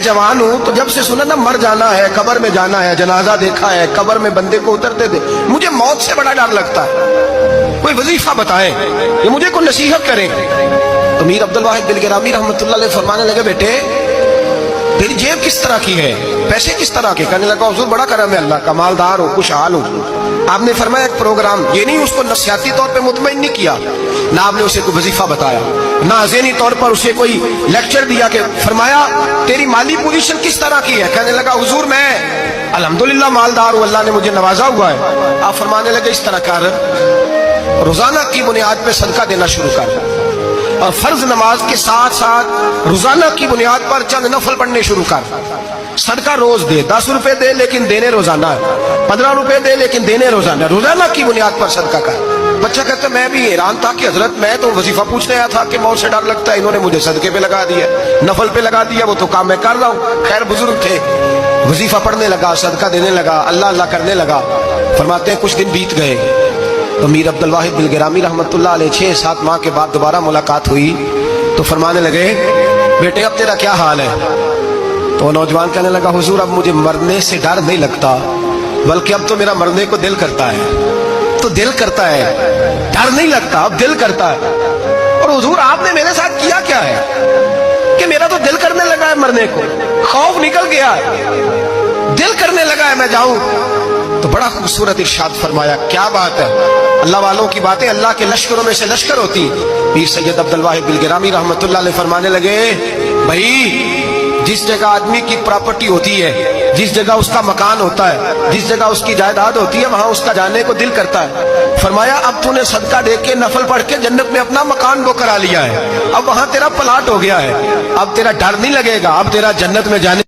जवान हूं तो जब से सुना ना मर जाना है, कब्र में जाना है, जनाजा देखा है, कब्र में बंदे को उतरते थे, मुझे मौत से बड़ा डर लगता है। कोई वजीफा बताए ये मुझे कोई नसीहत करें। तो मीर अब्दुल वाहिद बिलगिरामी रहमतुल्लाह अलैह फरमाने लगे, बेटे तेरी जेब किस तरह की है, पैसे किस तरह के? कहने लगा हुजूर बड़ा करम है अल्लाह का, मालदार हो, खुशहाल हूँ। आपने फरमाया एक प्रोग्राम, ये नहीं उसको नफसियाती तौर पे मुतमईन नहीं किया, ना आपने उसे कोई वजीफा बताया, ना ज़हनी तौर पर उसे कोई लेक्चर दिया कि फरमाया तेरी माली पोजीशन किस तरह की है? कहने लगा हुजूर मैं अल्हम्दुलिल्लाह मालदार हूँ, अल्लाह ने मुझे नवाजा हुआ है। आप फरमाने लगे इस तरह कर, रोजाना की बुनियाद पे सदका देना शुरू कर, और फर्ज नमाज के साथ साथ रोजाना की बुनियाद पर चंद नफल पढ़ने शुरू कर। सदका रोज दे, 10 रुपए दे लेकिन देने रोजाना है, 15 रुपए दे लेकिन देने रोजाना, रोजाना की बुनियाद पर सदका कर। बच्चा कहता मैं भी हैरान था कि हजरत मैं तो वजीफा पूछने आया था कि मौत से डर लगता है, इन्होंने मुझे सदके पे लगा दिया, नफल पे लगा दिया, वो तो काम मैं कर रहा हूँ। खैर बुजुर्ग थे, वजीफा पढ़ने लगा, सदका देने लगा, अल्लाह अल्लाह करने लगा। फरमाते हैं कुछ दिन बीत गए तो मीर अब्दुल वाहिद बिलगिरामी रहमतुल्लाह अलैह 6-7 माह के बाद दोबारा मुलाकात हुई तो फरमाने लगे, बेटे अब तेरा क्या हाल है? तो नौजवान कहने लगा, हुजूर अब मुझे मरने से डर नहीं लगता, बल्कि अब तो मेरा मरने को दिल करता है। तो दिल करता है, डर नहीं लगता, अब दिल करता है। और हुजूर आपने मेरे साथ किया क्या है कि मेरा तो दिल करने लगा है मरने को, खौफ निकल गया है, दिल करने लगा है मैं जाऊं। तो बड़ा खूबसूरत इरशाद फरमाया, क्या बात है, अल्लाह वालों की बातें अल्लाह के लश्करों में से लश्कर होती। पीर सैयद अब्दुल वाहिद बिलगिरामी रहमतुल्लाह अलैह फरमाने लगे, भाई जिस जगह आदमी की प्रॉपर्टी होती है, जिस जगह उसका मकान होता है, जिस जगह उसकी जायदाद होती है, वहां उसका जाने को दिल करता है। फरमाया अब तूने सदका दे के नफल पढ़ के जन्नत में अपना मकान वो करा लिया है, अब वहां तेरा प्लाट हो गया है, अब तेरा डर नहीं लगेगा, अब तेरा जन्नत में जाने